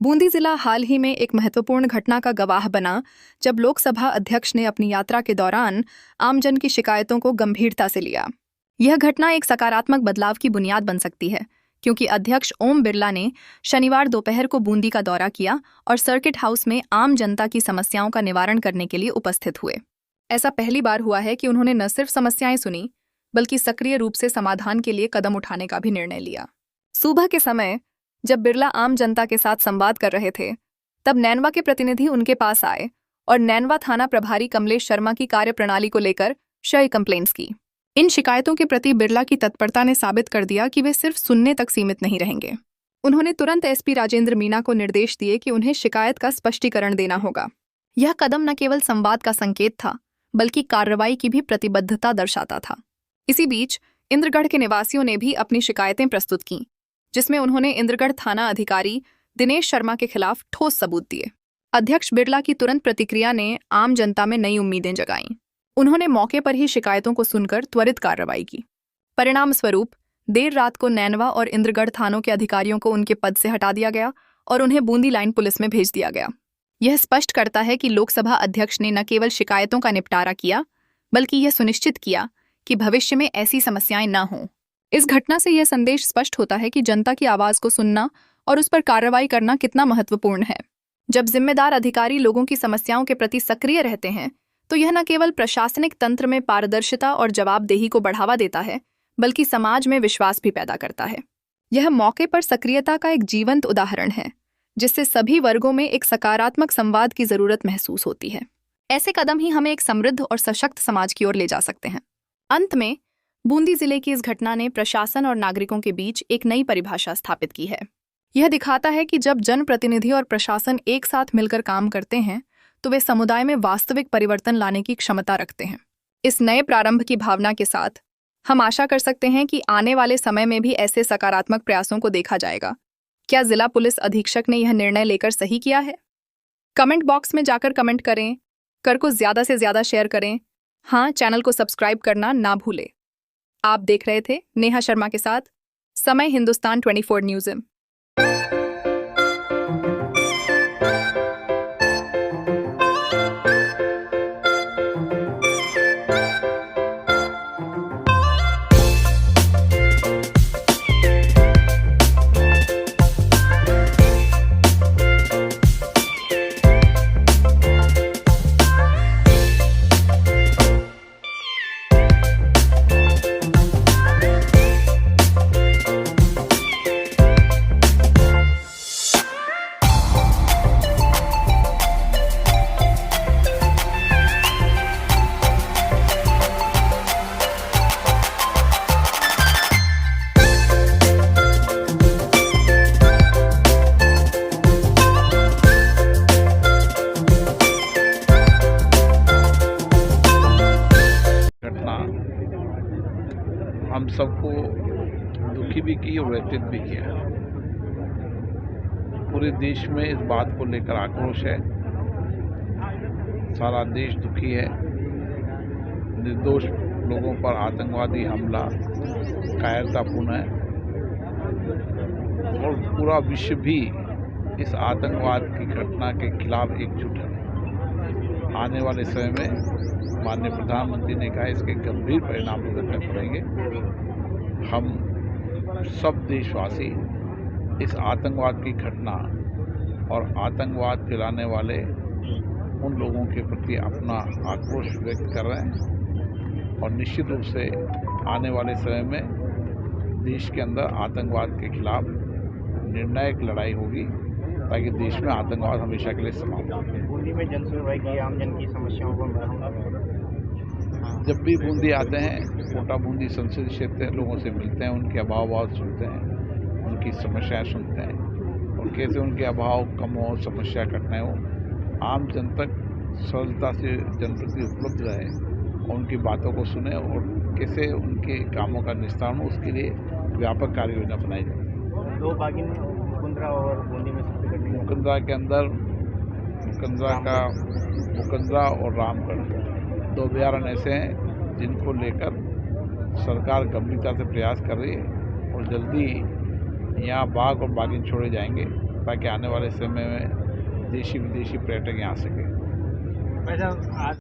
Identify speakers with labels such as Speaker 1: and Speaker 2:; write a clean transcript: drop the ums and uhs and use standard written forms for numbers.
Speaker 1: बूंदी जिला हाल ही में एक महत्वपूर्ण घटना का गवाह बना जब लोकसभा अध्यक्ष ने अपनी यात्रा के दौरान आमजन की शिकायतों को गंभीरता से लिया। यह घटना एक सकारात्मक बदलाव की बुनियाद बन सकती है, क्योंकि अध्यक्ष ओम बिरला ने शनिवार दोपहर को बूंदी का दौरा किया और सर्किट हाउस में आम जनता की समस्याओं का निवारण करने के लिए उपस्थित हुए। ऐसा पहली बार हुआ है कि उन्होंने न सिर्फ समस्याएं सुनी, बल्कि सक्रिय रूप से समाधान के लिए कदम उठाने का भी निर्णय लिया। सुबह के समय जब बिरला आम जनता के साथ संवाद कर रहे थे, तब नैनवा के प्रतिनिधि उनके पास आए और नैनवा थाना प्रभारी कमलेश शर्मा की कार्यप्रणाली को लेकर कई कंप्लेंट्स की। इन शिकायतों के प्रति बिरला की तत्परता ने साबित कर दिया कि वे सिर्फ सुनने तक सीमित नहीं रहेंगे। उन्होंने तुरंत एसपी राजेंद्र मीना को निर्देश दिए कि उन्हें शिकायत का स्पष्टीकरण देना होगा। यह कदम न केवल संवाद का संकेत था, बल्कि कार्रवाई की भी प्रतिबद्धता दर्शाता था। इसी बीच इंद्रगढ़ के निवासियों ने भी अपनी शिकायतें प्रस्तुत कीं, जिसमें उन्होंने इंद्रगढ़ थाना अधिकारी दिनेश शर्मा के खिलाफ ठोस सबूत दिए। अध्यक्ष बिरला की तुरंत प्रतिक्रिया ने आम जनता में नई उम्मीदें जगाईं। उन्होंने मौके पर ही शिकायतों को सुनकर त्वरित कार्रवाई की। परिणाम स्वरूप देर रात को नैनवा और इंद्रगढ़ थानों के अधिकारियों को उनके पद से हटा दिया गया और उन्हें बूंदी लाइन पुलिस में भेज दिया गया। यह स्पष्ट करता है कि लोकसभा अध्यक्ष ने न केवल शिकायतों का निपटारा किया, बल्कि यह सुनिश्चित किया कि भविष्य में ऐसी समस्याएं न हों। इस घटना से यह संदेश स्पष्ट होता है कि जनता की आवाज को सुनना और उस पर कार्रवाई करना कितना महत्वपूर्ण है। जब जिम्मेदार अधिकारी लोगों की समस्याओं के प्रति सक्रिय रहते हैं, तो यह न केवल प्रशासनिक तंत्र में पारदर्शिता और जवाबदेही को बढ़ावा देता है, बल्कि समाज में विश्वास भी पैदा करता है। यह मौके पर सक्रियता का एक जीवंत उदाहरण है, जिससे सभी वर्गों में एक सकारात्मक संवाद की जरूरत महसूस होती है। ऐसे कदम ही हमें एक समृद्ध और सशक्त समाज की ओर ले जा सकते हैं। अंत में बूंदी जिले की इस घटना ने प्रशासन और नागरिकों के बीच एक नई परिभाषा स्थापित की है। यह दिखाता है कि जब जनप्रतिनिधि और प्रशासन एक साथ मिलकर काम करते हैं, तो वे समुदाय में वास्तविक परिवर्तन लाने की क्षमता रखते हैं। इस नए प्रारंभ की भावना के साथ हम आशा कर सकते हैं कि आने वाले समय में भी ऐसे सकारात्मक प्रयासों को देखा जाएगा। क्या जिला पुलिस अधीक्षक ने यह निर्णय लेकर सही किया है? कमेंट बॉक्स में जाकर कमेंट करें, को ज्यादा से ज्यादा शेयर करें। हाँ, चैनल को सब्सक्राइब करना ना भूलें। आप देख रहे थे नेहा शर्मा के साथ समय हिंदुस्तान 24 न्यूज़।
Speaker 2: हम सबको दुखी भी की और व्यथित भी किया। पूरे देश में इस बात को लेकर आक्रोश है। सारा देश दुखी है। निर्दोष लोगों पर आतंकवादी हमला कायरतापूर्ण है और पूरा विश्व भी इस आतंकवाद की घटना के खिलाफ एकजुट है। आने वाले समय में माननीय प्रधानमंत्री ने कहा इसके गंभीर परिणाम भुगतने पड़ेंगे। हम सब देशवासी इस आतंकवाद की घटना और आतंकवाद फैलाने वाले उन लोगों के प्रति अपना आक्रोश व्यक्त कर रहे हैं और निश्चित रूप से आने वाले समय में देश के अंदर आतंकवाद के खिलाफ निर्णायक लड़ाई होगी, ताकि देश में आतंकवाद हमेशा के लिए समाप्त हो।
Speaker 3: बूंदी में जनसुनवाई की आम जन की समस्याओं को
Speaker 2: जब भी बूंदी आते हैं, कोटा बूंदी संसदीय क्षेत्र के लोगों से मिलते हैं, उनके अभाव सुनते हैं, उनकी समस्याएं सुनते हैं और कैसे उनके अभाव कम हो, समस्या घटनाएं हो, आम जन तक सरलता से जनप्रति उपलब्ध रहे और उनकी बातों को सुने और कैसे उनके कामों का निस्तारण हो, उसके लिए व्यापक कार्य योजना बनाई जाए।
Speaker 3: दो बागी मुकंदरा और बूंदी में सबसे घटना
Speaker 2: मुकंदरा के अंदर मुकंदरा और रामगढ़ दो अभयारण्य ऐसे हैं जिनको लेकर सरकार गंभीरता से प्रयास कर रही है और जल्दी यहाँ बाघ और बाघिन छोड़े जाएंगे ताकि आने वाले समय में देशी विदेशी पर्यटक यहाँ आ सकें।
Speaker 3: भाई साहब आज